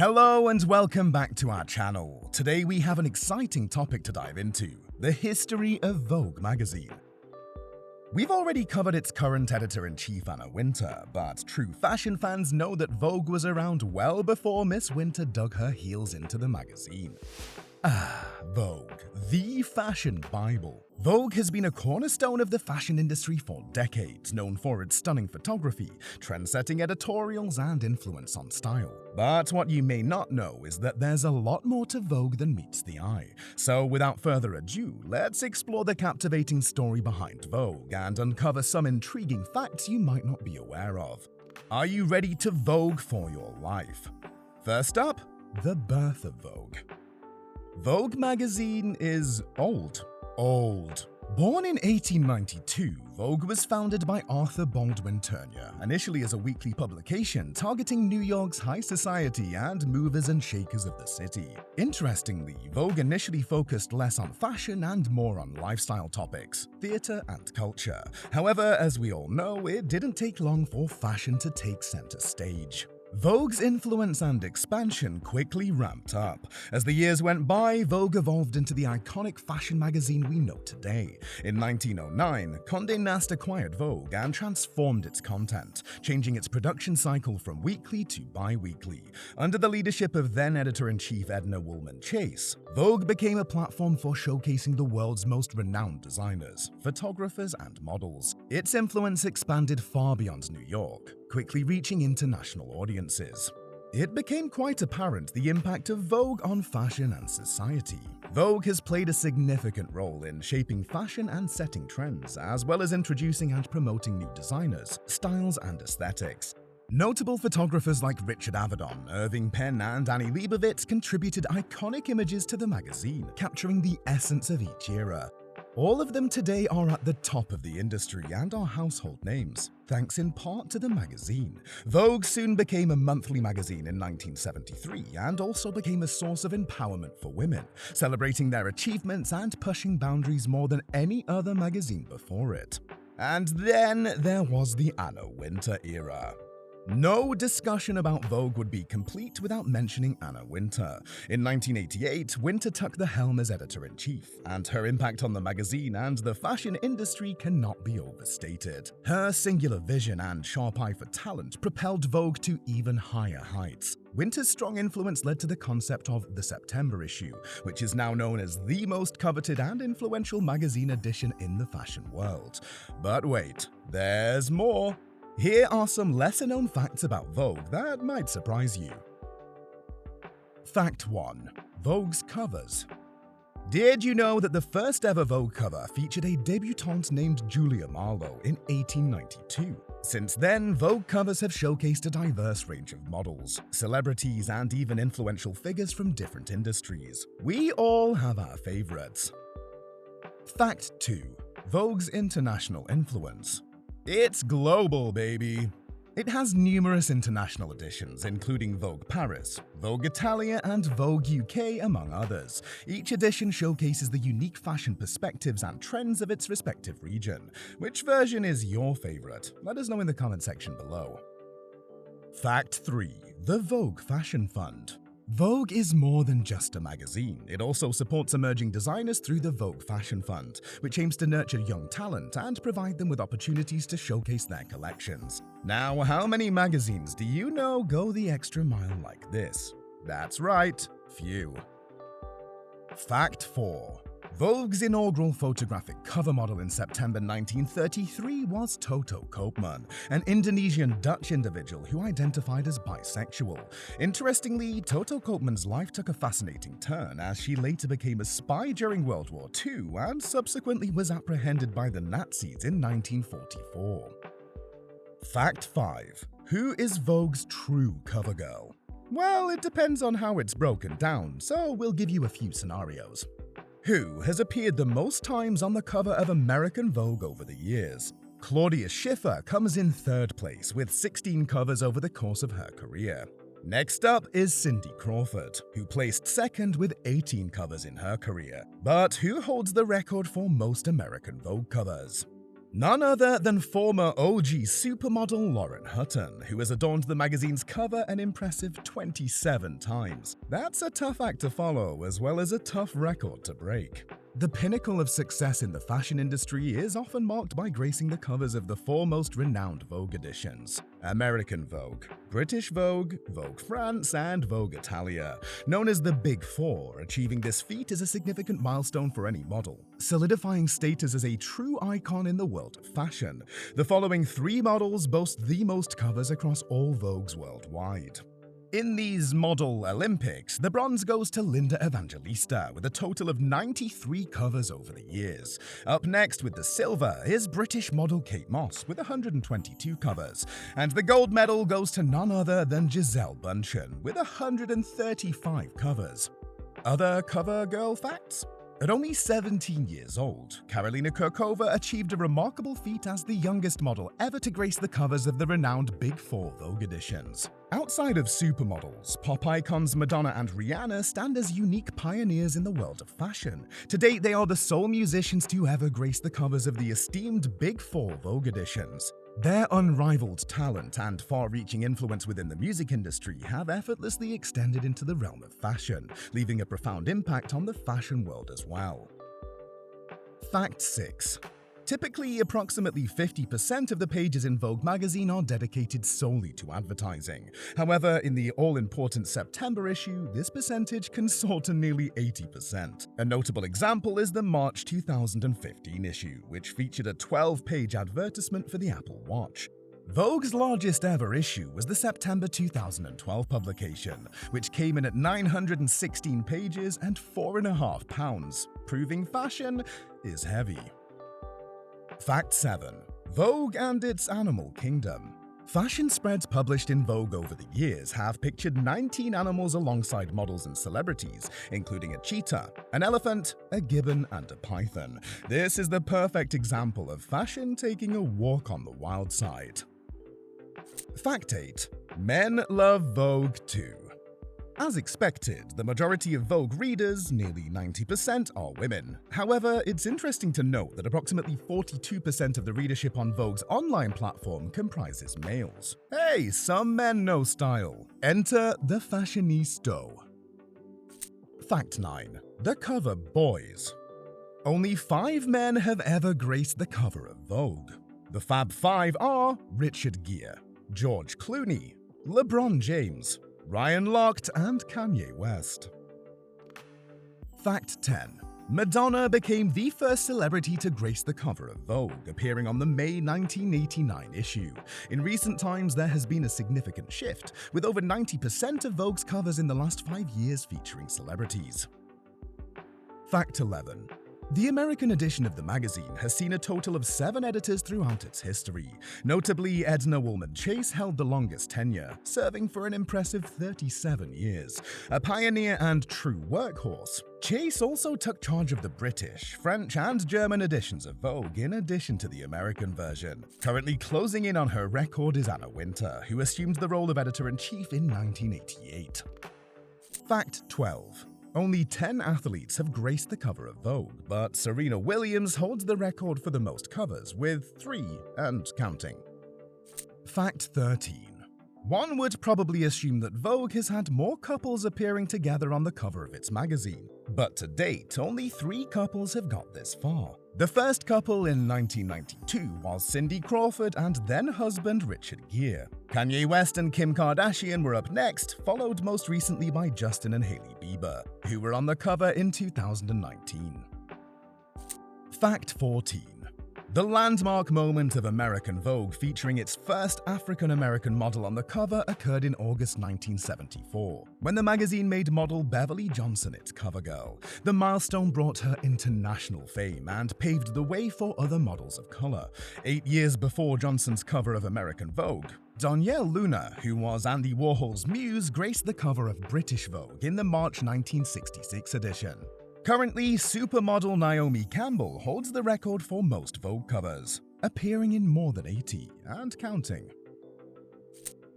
Hello and welcome back to our channel. Today we have an exciting topic to dive into, the history of Vogue magazine. We've already covered its current editor-in-chief Anna Wintour, but true fashion fans know that Vogue was around well before Miss Wintour dug her heels into the magazine. Vogue, the fashion Bible. Vogue has been a cornerstone of the fashion industry for decades, known for its stunning photography, trend-setting editorials, and influence on style. But what you may not know is that there's a lot more to Vogue than meets the eye. So without further ado, let's explore the captivating story behind Vogue and uncover some intriguing facts you might not be aware of. Are you ready to Vogue for your life? First up, the birth of Vogue. Vogue magazine is old. Born in 1892, Vogue was founded by Arthur Baldwin Turner, initially as a weekly publication targeting New York's high society and movers and shakers of the city. Interestingly, Vogue initially focused less on fashion and more on lifestyle topics, theater, and culture. However, as we all know, it didn't take long for fashion to take center stage. Vogue's influence and expansion quickly ramped up. As the years went by, Vogue evolved into the iconic fashion magazine we know today. In 1909, Condé Nast acquired Vogue and transformed its content, changing its production cycle from weekly to bi-weekly. Under the leadership of then editor-in-chief Edna Woolman Chase, Vogue became a platform for showcasing the world's most renowned designers, photographers, and models. Its influence expanded far beyond New York, quickly reaching international audiences. It became quite apparent the impact of Vogue on fashion and society. Vogue has played a significant role in shaping fashion and setting trends, as well as introducing and promoting new designers, styles, and aesthetics. Notable photographers like Richard Avedon, Irving Penn, and Annie Leibovitz contributed iconic images to the magazine, capturing the essence of each era. All of them today are at the top of the industry and are household names, thanks in part to the magazine. Vogue soon became a monthly magazine in 1973 and also became a source of empowerment for women, celebrating their achievements and pushing boundaries more than any other magazine before it. And then there was the Anna Wintour era. No discussion about Vogue would be complete without mentioning Anna Wintour. In 1988, Wintour took the helm as editor-in-chief, and her impact on the magazine and the fashion industry cannot be overstated. Her singular vision and sharp eye for talent propelled Vogue to even higher heights. Wintour's strong influence led to the concept of the September issue, which is now known as the most coveted and influential magazine edition in the fashion world. But wait, there's more. Here are some lesser-known facts about Vogue that might surprise you. Fact 1. Vogue's covers. Did you know that the first ever Vogue cover featured a debutante named Julia Marlowe in 1892? Since then, Vogue covers have showcased a diverse range of models, celebrities, and even influential figures from different industries. We all have our favorites. Fact 2. Vogue's international influence. It's global, baby! It has numerous international editions, including Vogue Paris, Vogue Italia, and Vogue UK, among others. Each edition showcases the unique fashion perspectives and trends of its respective region. Which version is your favorite? Let us know in the comment section below. Fact 3. The Vogue Fashion Fund. Vogue is more than just a magazine. It also supports emerging designers through the Vogue Fashion Fund, which aims to nurture young talent and provide them with opportunities to showcase their collections. Now, how many magazines do you know go the extra mile like this? That's right, few. Fact 4. Vogue's inaugural photographic cover model in September 1933 was Toto Copan, an Indonesian-Dutch individual who identified as bisexual. Interestingly, Toto Copan's life took a fascinating turn as she later became a spy during World War II and subsequently was apprehended by the Nazis in 1944. Fact 5. Who is Vogue's true cover girl? Well, it depends on how it's broken down, so we'll give you a few scenarios. Who has appeared the most times on the cover of American Vogue over the years? Claudia Schiffer comes in third place with 16 covers over the course of her career. Next up is Cindy Crawford, who placed second with 18 covers in her career. But who holds the record for most American Vogue covers? None other than former OG supermodel Lauren Hutton, who has adorned the magazine's cover an impressive 27 times. That's a tough act to follow, as well as a tough record to break. The pinnacle of success in the fashion industry is often marked by gracing the covers of the four most renowned Vogue editions: American Vogue, British Vogue, Vogue France, and Vogue Italia. Known as the Big Four, achieving this feat is a significant milestone for any model, solidifying status as a true icon in the world of fashion. The following three models boast the most covers across all Vogues worldwide. In these model Olympics, the bronze goes to Linda Evangelista with a total of 93 covers over the years. Up next with the silver is British model Kate Moss with 122 covers, and the gold medal goes to none other than Gisele Bündchen with 135 covers. Other CoverGirl facts? At only 17 years old, Karolina Kurkova achieved a remarkable feat as the youngest model ever to grace the covers of the renowned Big Four Vogue editions. Outside of supermodels, pop icons Madonna and Rihanna stand as unique pioneers in the world of fashion. To date, they are the sole musicians to ever grace the covers of the esteemed Big Four Vogue editions. Their unrivaled talent and far-reaching influence within the music industry have effortlessly extended into the realm of fashion, leaving a profound impact on the fashion world as well. Fact 6. Typically, approximately 50% of the pages in Vogue magazine are dedicated solely to advertising. However, in the all-important September issue, this percentage can soar to nearly 80%. A notable example is the March 2015 issue, which featured a 12-page advertisement for the Apple Watch. Vogue's largest ever issue was the September 2012 publication, which came in at 916 pages and 4.5 pounds, proving fashion is heavy. Fact 7. Vogue and its animal kingdom. Fashion spreads published in Vogue over the years have pictured 19 animals alongside models and celebrities, including a cheetah, an elephant, a gibbon, and a python. This is the perfect example of fashion taking a walk on the wild side. Fact 8. Men love Vogue too. As expected, the majority of Vogue readers, nearly 90%, are women. However, it's interesting to note that approximately 42% of the readership on Vogue's online platform comprises males. Hey, some men know style. Enter the fashionista. Fact 9. The cover boys. Only 5 men have ever graced the cover of Vogue. The Fab Five are Richard Gere, George Clooney, LeBron James, Ryan Lochte, and Kanye West. Fact 10. Madonna became the first celebrity to grace the cover of Vogue, appearing on the May 1989 issue. In recent times, there has been a significant shift, with over 90% of Vogue's covers in the last 5 years featuring celebrities. Fact 11. The American edition of the magazine has seen a total of 7 editors throughout its history. Notably, Edna Woolman Chase held the longest tenure, serving for an impressive 37 years. A pioneer and true workhorse, Chase also took charge of the British, French, and German editions of Vogue in addition to the American version. Currently closing in on her record is Anna Wintour, who assumed the role of editor-in-chief in 1988. Fact 12. Only 10 athletes have graced the cover of Vogue, but Serena Williams holds the record for the most covers, with 3 and counting. Fact 13. One would probably assume that Vogue has had more couples appearing together on the cover of its magazine, but to date, only 3 couples have got this far. The first couple in 1992 was Cindy Crawford and then-husband Richard Gere. Kanye West and Kim Kardashian were up next, followed most recently by Justin and Hailey Bieber, who were on the cover in 2019. Fact 14. The landmark moment of American Vogue featuring its first African-American model on the cover occurred in August 1974, when the magazine made model Beverly Johnson its cover girl. The milestone brought her international fame and paved the way for other models of color. 8 years before Johnson's cover of American Vogue, Danielle Luna, who was Andy Warhol's muse, graced the cover of British Vogue in the March 1966 edition. Currently, supermodel Naomi Campbell holds the record for most Vogue covers, appearing in more than 80 and counting.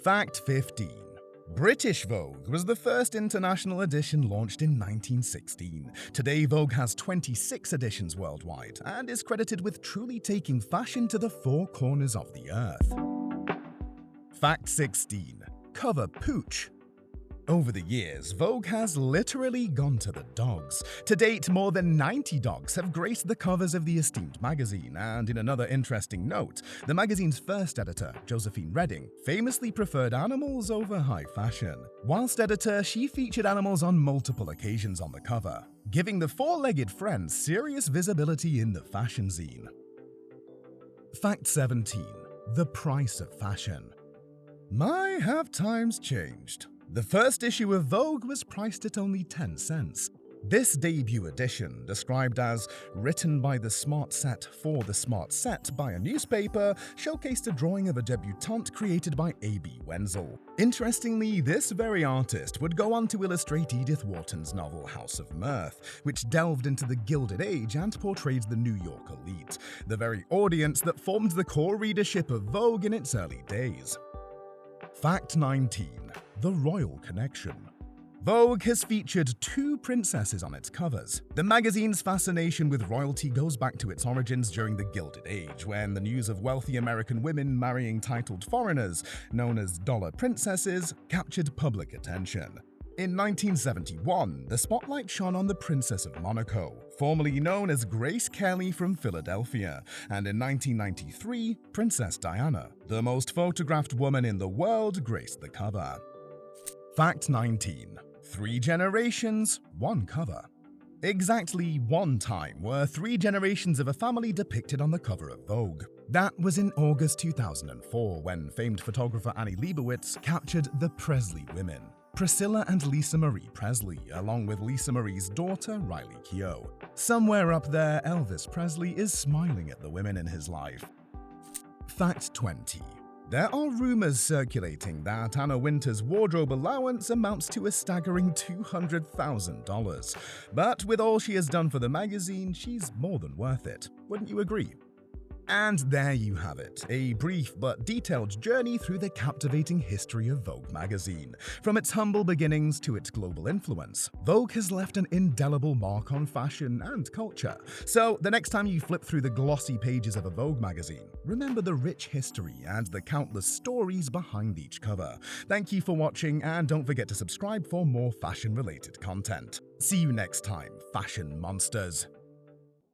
Fact 15. British Vogue was the first international edition launched in 1916. Today, Vogue has 26 editions worldwide and is credited with truly taking fashion to the four corners of the earth. Fact 16. Cover pooch. Over the years, Vogue has literally gone to the dogs. To date, more than 90 dogs have graced the covers of the esteemed magazine, and in another interesting note, the magazine's first editor, Josephine Redding, famously preferred animals over high fashion. Whilst editor, she featured animals on multiple occasions on the cover, giving the four-legged friends serious visibility in the fashion zine. Fact 17. The price of fashion. My, have times changed. The first issue of Vogue was priced at only 10 cents. This debut edition, described as written by the smart set for the smart set by a newspaper, showcased a drawing of a debutante created by A.B. Wenzel. Interestingly, this very artist would go on to illustrate Edith Wharton's novel House of Mirth, which delved into the Gilded Age and portrayed the New York elite, the very audience that formed the core readership of Vogue in its early days. Fact 19. The Royal Connection. Vogue has featured two princesses on its covers. The magazine's fascination with royalty goes back to its origins during the Gilded Age, when the news of wealthy American women marrying titled foreigners, known as dollar princesses, captured public attention. In 1971, the spotlight shone on the Princess of Monaco, formerly known as Grace Kelly from Philadelphia, and in 1993, Princess Diana, the most photographed woman in the world, graced the cover. Fact 19. 3 generations, 1 cover. Exactly one time were 3 generations of a family depicted on the cover of Vogue. That was in August 2004, when famed photographer Annie Leibovitz captured the Presley women, Priscilla and Lisa Marie Presley, along with Lisa Marie's daughter, Riley Keough. Somewhere up there, Elvis Presley is smiling at the women in his life. Fact 20. There are rumors circulating that Anna Wintour's wardrobe allowance amounts to a staggering $200,000. But with all she has done for the magazine, she's more than worth it. Wouldn't you agree? And there you have it, a brief but detailed journey through the captivating history of Vogue magazine. From its humble beginnings to its global influence, Vogue has left an indelible mark on fashion and culture. So the next time you flip through the glossy pages of a Vogue magazine, remember the rich history and the countless stories behind each cover. Thank you for watching, and don't forget to subscribe for more fashion-related content. See you next time, fashion monsters.